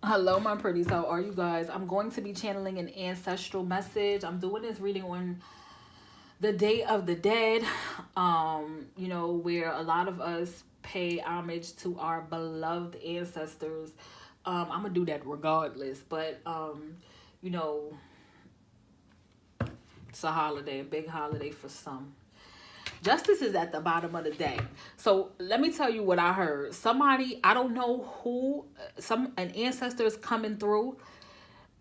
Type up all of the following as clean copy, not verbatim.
Hello, my pretties. How are you guys? I'm going to be channeling an ancestral message. I'm doing this reading on the Day of the Dead, where a lot of us pay homage to our beloved ancestors. I'm gonna do that regardless, but you know, it's a holiday, a big holiday for some. Justice is at the bottom of the day. So let me tell you what I heard. Somebody, I don't know who, an ancestor is coming through.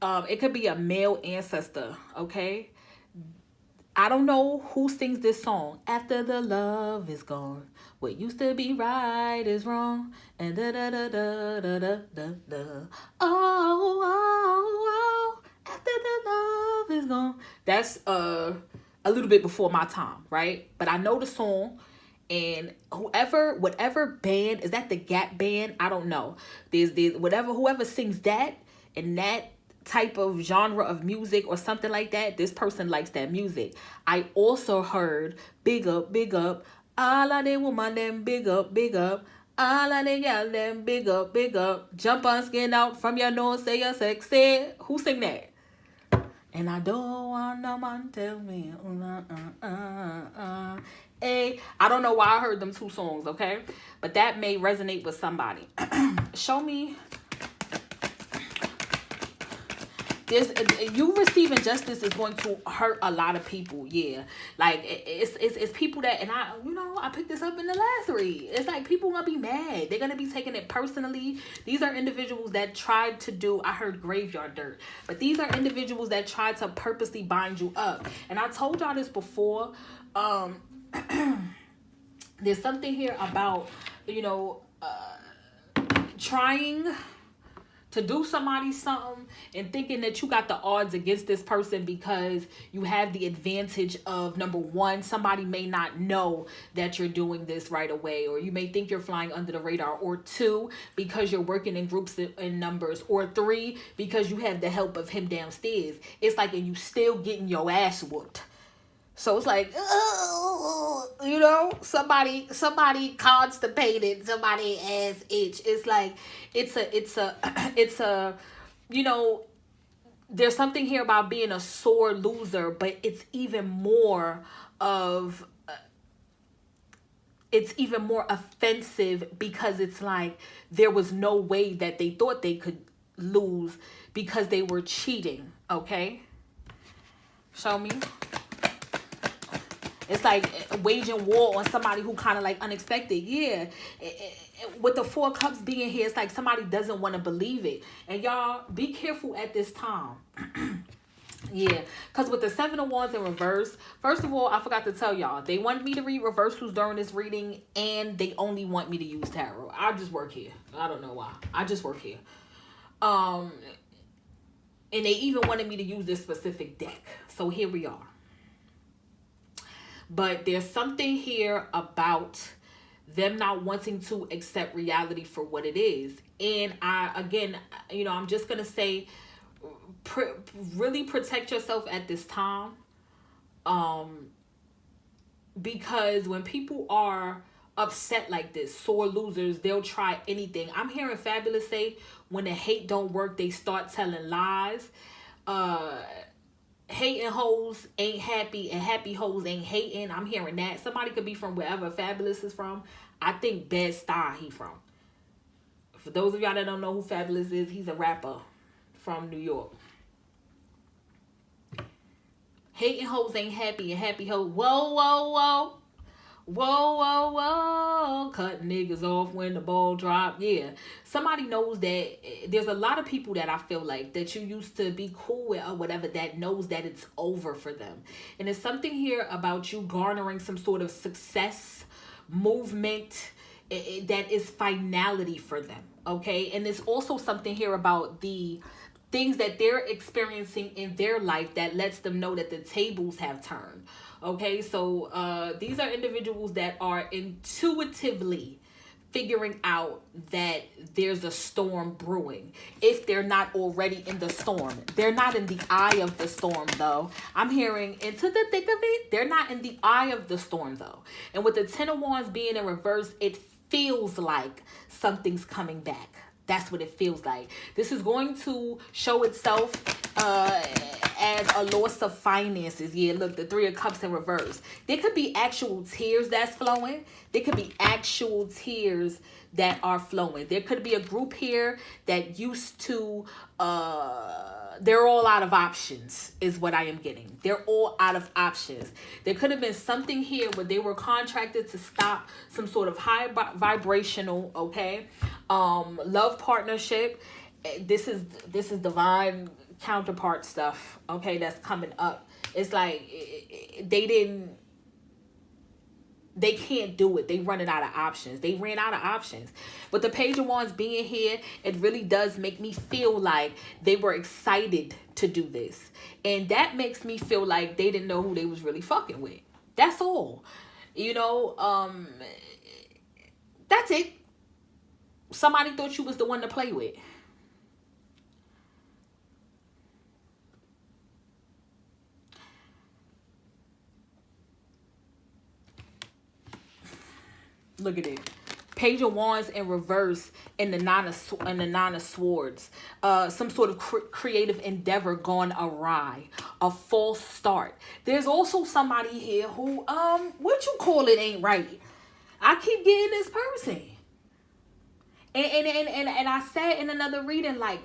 It could be a male ancestor, okay? I don't know who sings this song. After the love is gone, what used to be right is wrong. And da da da da da da da da. Oh, oh, oh. After the love is gone. That's a little bit before my time, right? But I know the song. And whatever band, is that the Gap band? I don't know. There's whoever sings that and that type of genre of music or something like that, this person likes that music. I also heard big up, all of the woman them big up, all of the gal them big up, jump on skin out from your nose, say you're sexy. Who sing that? And I don't want no man tell me, Hey, I don't know why I heard them two songs, okay? But that may resonate with somebody. Show me. You receiving justice is going to hurt a lot of people. Yeah, like it's people that, and I picked this up in the last read. It's like people gonna be mad. They're gonna be taking it personally. These are individuals that tried to do. I heard graveyard dirt, but these are individuals that tried to purposely bind you up. And I told y'all this before. There's something here about trying to do somebody something and thinking that you got the odds against this person because you have the advantage of, number one, somebody may not know that you're doing this right away, or you may think you're flying under the radar, or two, because you're working in groups in numbers, or three, because you have the help of him downstairs. It's like, and you still getting your ass whooped. So it's like, somebody constipated, somebody ass itch. It's like, it's a, there's something here about being a sore loser, but it's even more offensive because it's like there was no way that they thought they could lose because they were cheating. Okay, show me. It's like waging war on somebody who kind of like unexpected. Yeah. With the 4 cups being here, it's like somebody doesn't want to believe it. And y'all, be careful at this time. Yeah. Because with the 7 of Wands in reverse, first of all, I forgot to tell y'all, they wanted me to read reversals during this reading, and they only want me to use tarot. I just work here. I don't know why. I just work here. And they even wanted me to use this specific deck. So here we are. But there's something here about them not wanting to accept reality for what it is. And I'm just going to say, really protect yourself at this time. Because when people are upset like this, sore losers, they'll try anything. I'm hearing Fabulous say, when the hate don't work, they start telling lies. Hating hoes ain't happy and happy hoes ain't hating. I'm hearing that. Somebody could be from wherever Fabulous is from. I think Bed-Stuy he from. For those of y'all that don't know who Fabulous is, he's a rapper from New York. Hating hoes ain't happy and happy hoes. Whoa, whoa, whoa. Whoa, whoa, whoa. Cut niggas off when the ball drop. Yeah. Somebody knows that there's a lot of people that I feel like that you used to be cool with or whatever that knows that it's over for them. And there's something here about you garnering some sort of success, movement, that is finality for them. Okay. And there's also something here about the things that they're experiencing in their life that lets them know that the tables have turned. Okay, so these are individuals that are intuitively figuring out that there's a storm brewing. If they're not already in the storm. They're not in the eye of the storm, though. I'm hearing into the thick of it. They're not in the eye of the storm, though. And with the 10 of Wands being in reverse, it feels like something's coming back. That's what it feels like. This is going to show itself as a loss of finances. Yeah, look, the Three of Cups in reverse. There could be actual tears that's flowing. There could be actual tears that are flowing. There could be a group here that used to, they're all out of options is what I am getting. They're all out of options. There could have been something here where they were contracted to stop some sort of high vibrational, okay, love partnership. This is divine counterpart stuff, okay, that's coming up. It's like they can't do it. They running out of options. They ran out of options. With the Page of Wands being here, it really does make me feel like they were excited to do this. And that makes me feel like they didn't know who they was really fucking with. That's all. You know, that's it. Somebody thought you was the one to play with. Look at it. Page of Wands in reverse and the Nine of Swords. Some sort of creative endeavor gone awry. A false start. There's also somebody here who, what you call it ain't right. I keep getting this person. And I said in another reading, like,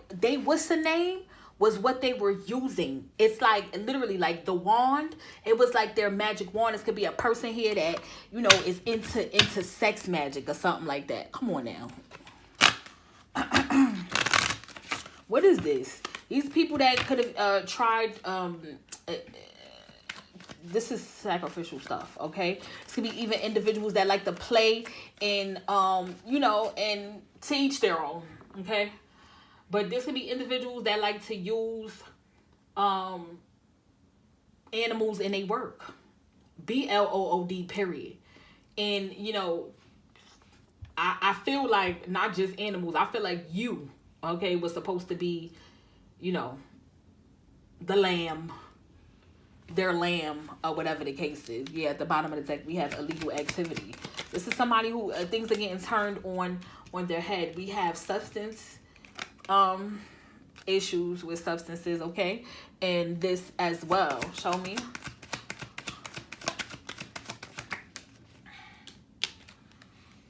what's the name? Was what they were using. It's like literally like the wand. It was like their magic wand. This could be a person here that, you know, is into sex magic or something like that. Come on now. What is this? These people that could have tried. This is sacrificial stuff. Okay, this could be even individuals that like to play and you know, and to each their own. Okay. But this could be individuals that like to use animals in their work. BLOOD, period. And, you know, I feel like not just animals. I feel like you, okay, was supposed to be, you know, the lamb, their lamb, or whatever the case is. Yeah, at the bottom of the deck, we have illegal activity. This is somebody who things are getting turned on their head. We have substance issues with substances, okay, and this as well. Show me.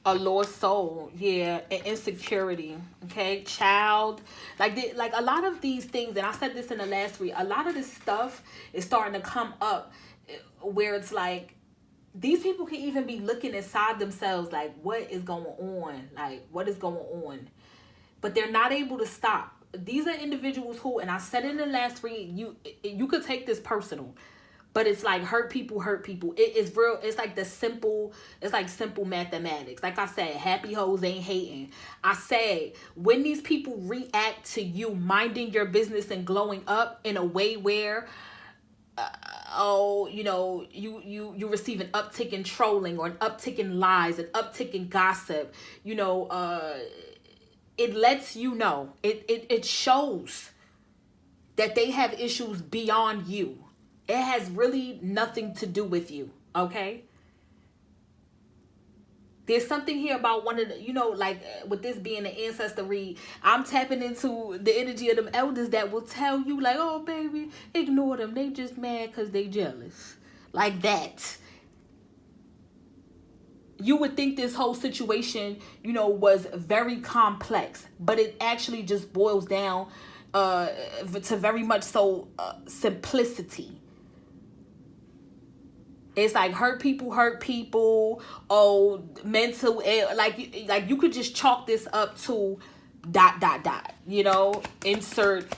A lost soul, yeah, and insecurity, okay, child, like a lot of these things, and I said this in the last read, a lot of this stuff is starting to come up where it's like these people can even be looking inside themselves, like, what is going on, like, what is going on, but they're not able to stop. These are individuals who, and I said in the last read, you could take this personal, but it's like hurt people. It is real. It's like simple mathematics. Like I said, happy hoes ain't hating. I said, when these people react to you minding your business and glowing up in a way where, you know, you receive an uptick in trolling or an uptick in lies, an uptick in gossip, you know, it lets you know, it shows that they have issues beyond you. It has really nothing to do with you, okay? There's something here about one of the, you know, like with this being an ancestor read, I'm tapping into the energy of them elders that will tell you like, oh, baby, ignore them. They just mad because they jealous. Like that. You would think this whole situation, you know, was very complex, but it actually just boils down to very much so simplicity. It's like hurt people. Oh, mental, like you could just chalk this up to ... You know, insert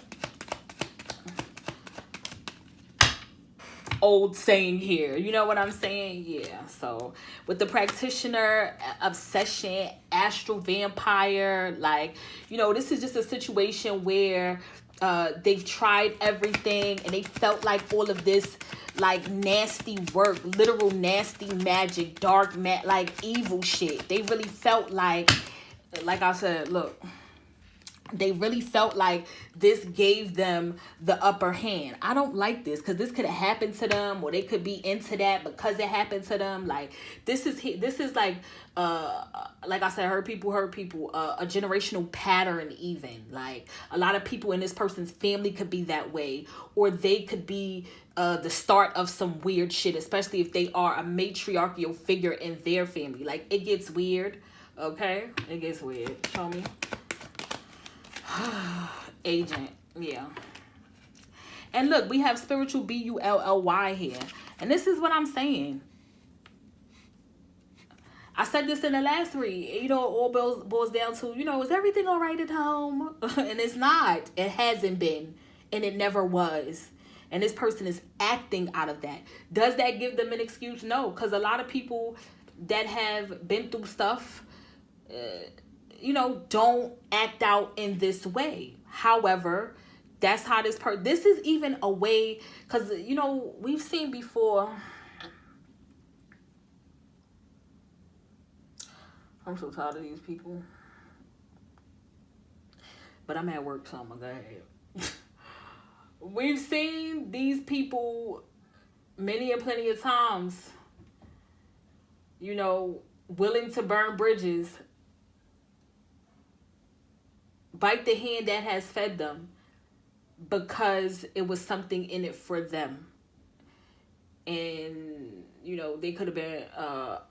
old saying here. You know what I'm saying? Yeah. So with the practitioner, obsession, astral vampire, like, you know, this is just a situation where they've tried everything and they felt like all of this like nasty work, literal nasty magic, dark like evil shit. They really felt like I said, look, They really felt like this gave them the upper hand. I don't like this because this could have happened to them, or they could be into that because it happened to them. Like this is like I said, hurt people, a generational pattern. Even like a lot of people in this person's family could be that way, or they could be the start of some weird shit, especially if they are a matriarchal figure in their family. Like it gets weird. Okay, it gets weird. Show me. Agent, yeah. And look, we have spiritual Buiiy here. And this is what I'm saying. I said this in the last read. You know, it all boils down to, you know, is everything all right at home? And it's not. It hasn't been. And it never was. And this person is acting out of that. Does that give them an excuse? No. Because a lot of people that have been through stuff, you know, don't act out in this way. However, that's how this is even a way, because, you know, we've seen before. I'm so tired of these people. But I'm at work, so I'm going to go ahead. We've seen these people many and plenty of times, you know, willing to burn bridges, bite the hand that has fed them because it was something in it for them. And, you know, they could have been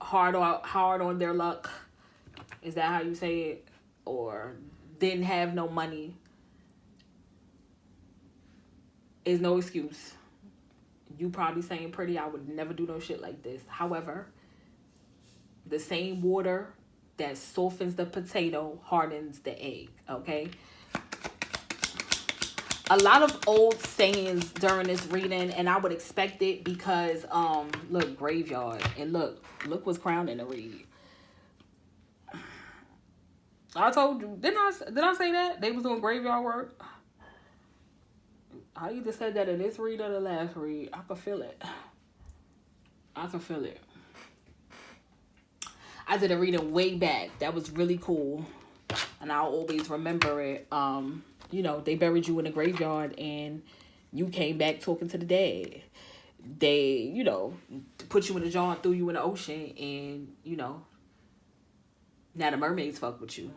hard on their luck. Is that how you say it? Or didn't have no money. Is no excuse. You probably saying, pretty, I would never do no shit like this. However, the same water that softens the potato hardens the egg, okay? A lot of old sayings during this reading, and I would expect it because, look, graveyard. And look what's crowned in the read. I told you, did I say that? They was doing graveyard work? I either said that in this read or the last read. I could feel it. I did a reading way back. That was really cool. And I'll always remember it. You know, they buried you in the graveyard and you came back talking to the dead. They, you know, put you in a jar and threw you in the ocean and, you know, now the mermaids fuck with you.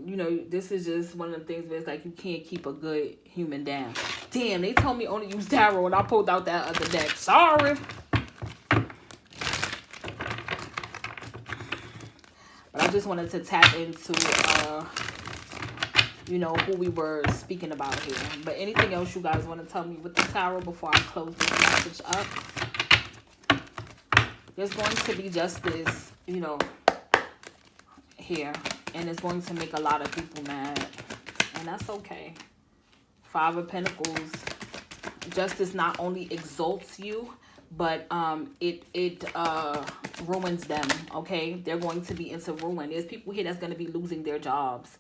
You know, this is just one of the things where it's like you can't keep a good human down. Damn, they told me only use tarot and I pulled out that other deck. Sorry. But I just wanted to tap into, you know, who we were speaking about here. But anything else you guys want to tell me with the tarot before I close this message up? There's going to be justice, you know, here. And it's going to make a lot of people mad. And that's okay. Five of Pentacles. Justice not only exalts you, but it ruins them, okay? They're going to be into ruin. There's people here that's going to be losing their jobs,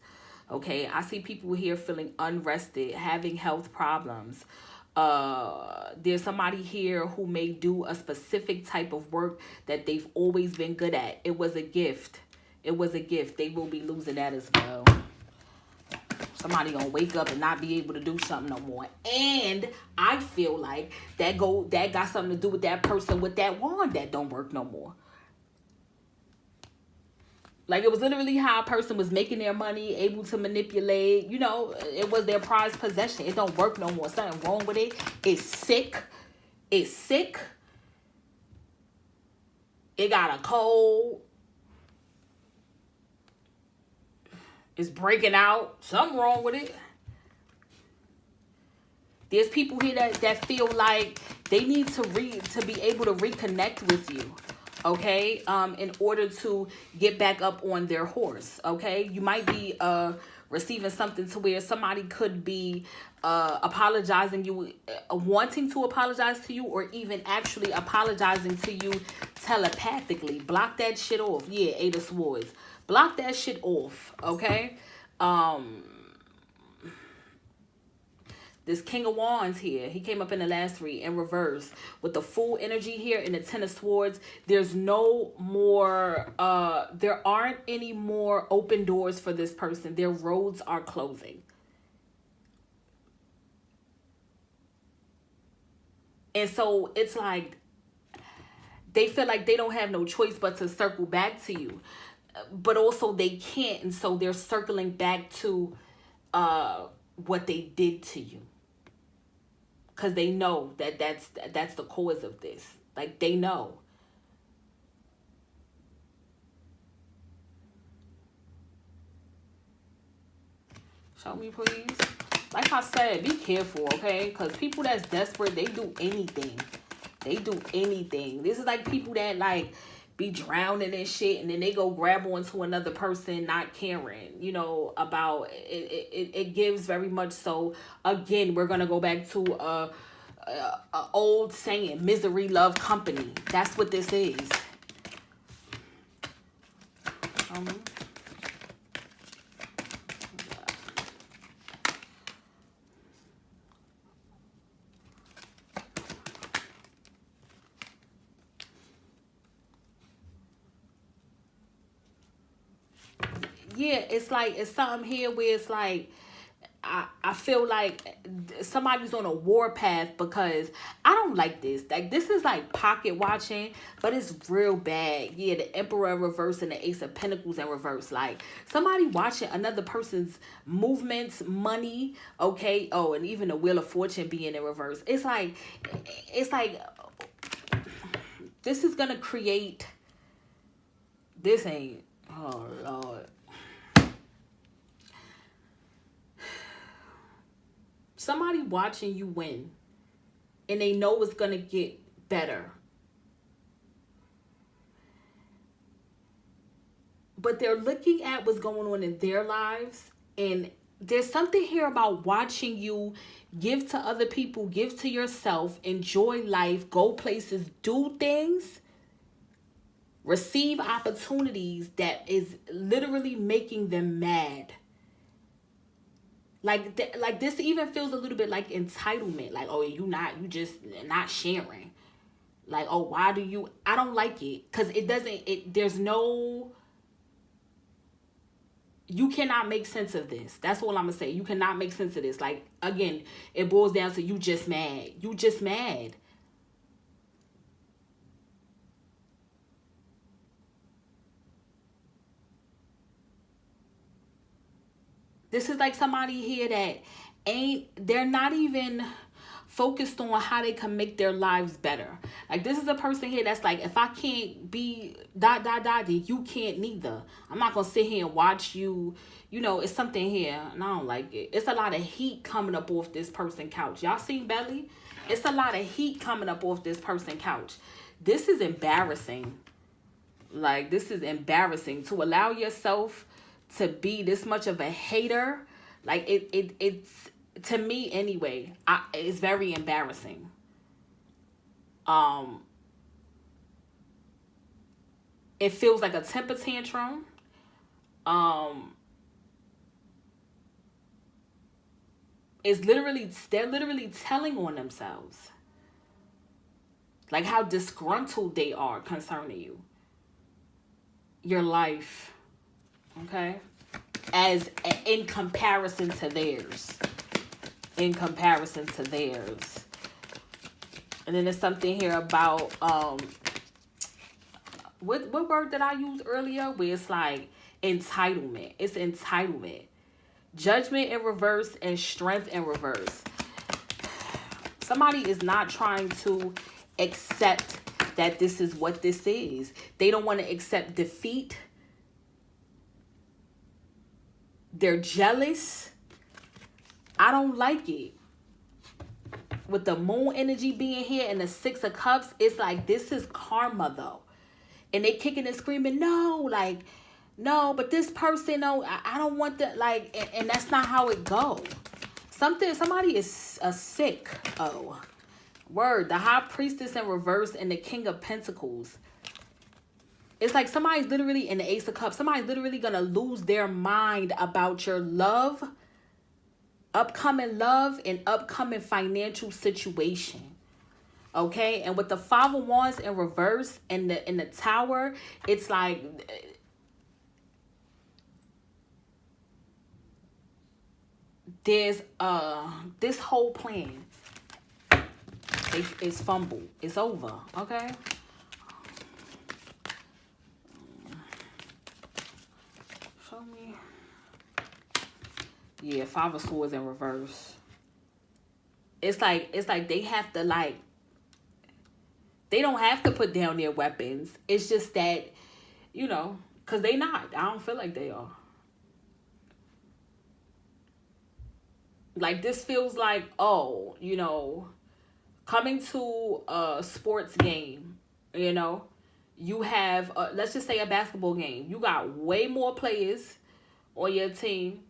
okay? I see people here feeling unrested, having health problems. There's somebody here who may do a specific type of work that they've always been good at. It was a gift. It was a gift. They will be losing that as well. Somebody gonna wake up and not be able to do something no more. And I feel like that got something to do with that person with that wand that don't work no more. Like it was literally how a person was making their money, able to manipulate. You know, it was their prized possession. It don't work no more. Something wrong with it. It's sick. It's sick. It got a cold. It's breaking out. Something wrong with it. There's people here that feel like they need to be able to reconnect with you. Okay? In order to get back up on their horse. Okay? You might be receiving something to where somebody could be apologizing you, wanting to apologize to you, or even actually apologizing to you telepathically. Block that shit off. Yeah, Eight of Swords. Block that shit off, okay? This King of Wands here, he came up in the last three in reverse with the full energy here in the Ten of Swords. There's no more, there aren't any more open doors for this person. Their roads are closing. And so it's like they feel like they don't have no choice but to circle back to you. But also they can't. And so they're circling back to what they did to you. Because they know that that's the cause of this. Like, they know. Show me, please. Like I said, be careful, okay? Because people that's desperate, they do anything. They do anything. This is like people that, like, be drowning in shit, and then they go grab onto another person, not caring, you know, about it. It gives very much so. Again, we're gonna go back to a old saying: misery love company. That's what this is. Yeah, it's like, it's something here where it's like, I feel like somebody's on a war path, because I don't like this. Like, this is like pocket watching, but it's real bad. Yeah, the Emperor in reverse and the Ace of Pentacles in reverse. Like, somebody watching another person's movements, money, okay? Oh, and even the Wheel of Fortune being in reverse. It's like this is gonna create, this ain't, oh Lord. Somebody watching you win, and they know it's going to get better. But they're looking at what's going on in their lives, and there's something here about watching you give to other people, give to yourself, enjoy life, go places, do things, receive opportunities that is literally making them mad. Like this even feels a little bit like entitlement. Like, oh, you just not sharing. Like, oh, why do you? I don't like it, because there's no, you cannot make sense of this. That's all I'm gonna say. You cannot make sense of this. Like, again, it boils down to you just mad. You just mad. This is like somebody here that they're not even focused on how they can make their lives better. Like, this is a person here that's like, if I can't be ... then you can't neither. I'm not going to sit here and watch you. You know, it's something here, and I don't like it. It's a lot of heat coming up off this person couch. Y'all seen Belly? It's a lot of heat coming up off this person couch. This is embarrassing. Like, this is embarrassing to allow yourself to be this much of a hater. Like, it's, to me anyway, it's very embarrassing. It feels like a temper tantrum. They're literally telling on themselves, like, how disgruntled they are concerning you, your life. Okay, as in comparison to theirs. And then there's something here about what word did I use earlier? Where it's like entitlement. It's entitlement. Judgment in reverse and strength in reverse. Somebody is not trying to accept that this is what this is. They don't want to accept defeat. They're jealous. I don't like it. With the moon energy being here and the Six of Cups, it's like, this is karma though. And they kicking and screaming, no, like, no, but this person, no, I don't want that. Like, and that's not how it goes. Somebody is a sick. Oh, word. The High Priestess in reverse and the King of Pentacles. It's like somebody's literally in the Ace of Cups. Somebody's literally going to lose their mind about your love upcoming love and upcoming financial situation. Okay, and with the Five of Wands in reverse and in the Tower, it's like there's this whole plan is fumbled. It's over. Okay. Show me. Yeah, Five of Swords in reverse. It's like they have to like. They don't have to put down their weapons. It's just that, you know, because they not. I don't feel like they are. Like, this feels like, oh, you know, coming to a sports game, you know, you have, let's just say a basketball game. You got way more players on your team.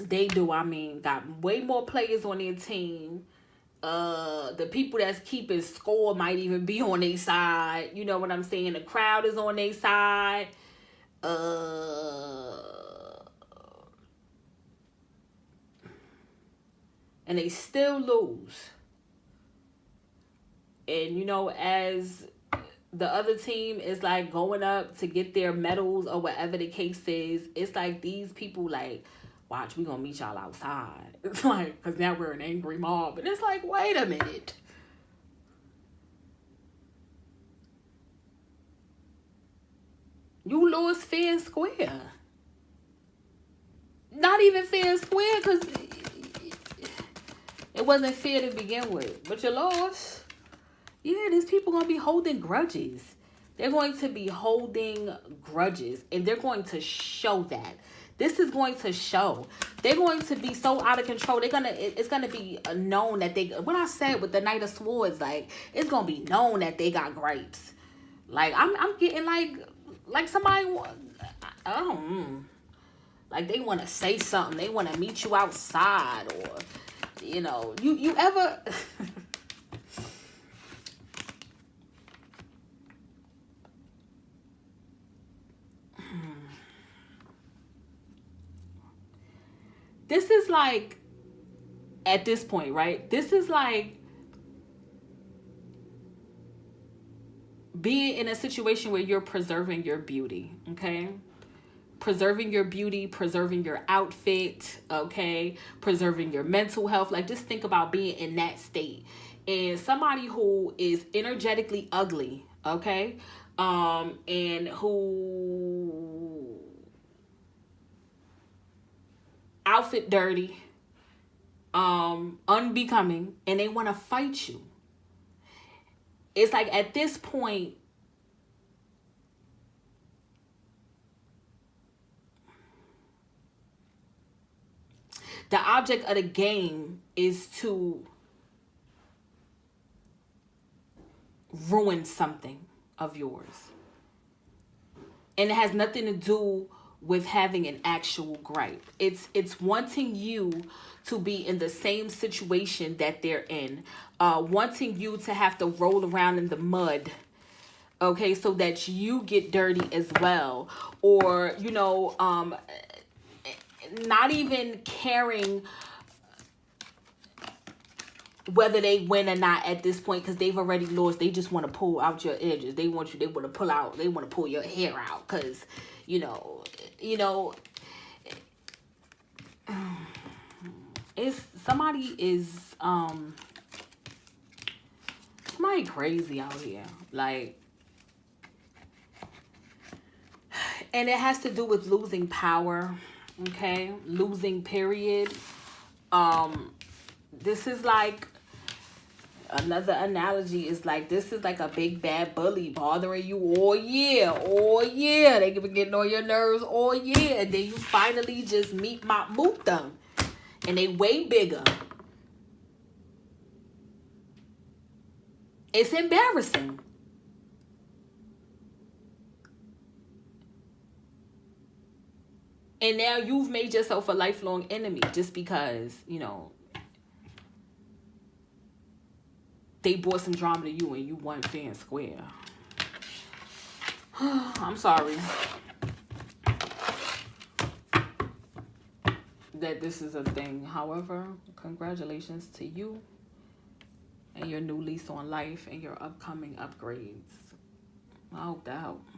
They do, I mean, got way more players on their team. The people that's keeping score might even be on their side. You know what I'm saying? The crowd is on their side. And they still lose. And, you know, as the other team is like going up to get their medals or whatever the case is, it's like these people like, watch, we gonna meet y'all outside. It's like, because now we're an angry mob. And it's like, wait a minute. You lose fair and square. Not even fair and square, because it wasn't fair to begin with. But you lost. Yeah, these people gonna be holding grudges. They're going to be holding grudges. And they're going to show that. This is going to show. They're going to be so out of control. It's gonna be known that they. What I said with the Knight of Swords, like, it's gonna be known that they got gripes. Like, I'm getting like somebody. I don't. Like, they want to say something. They want to meet you outside, or, you know, you ever. This is like, at this point, right? This is like being in a situation where you're preserving your beauty, okay? Preserving your beauty, preserving your outfit, okay? Preserving your mental health. Like, just think about being in that state. And somebody who is energetically ugly, okay? And who outfit dirty, unbecoming, and they want to fight you. It's like, at this point, the object of the game is to ruin something of yours. And it has nothing to do with having an actual gripe. It's wanting you to be in the same situation that they're in. Wanting you to have to roll around in the mud, okay, so that you get dirty as well. Or, you know, not even caring whether they win or not at this point, because they've already lost. They just want to pull out your edges. They want to pull your hair out, because, you know, it's somebody crazy out here, like, and it has to do with losing power, okay, losing period. This is like, another analogy is like, this is like a big bad bully bothering you all year. They can be getting on your nerves all year, and then you finally just meet them, and they way bigger. It's embarrassing. And now you've made yourself a lifelong enemy just because, you know, they brought some drama to you and you won fair and square. I'm sorry. that this is a thing. However, congratulations to you and your new lease on life and your upcoming upgrades. I hope that helps.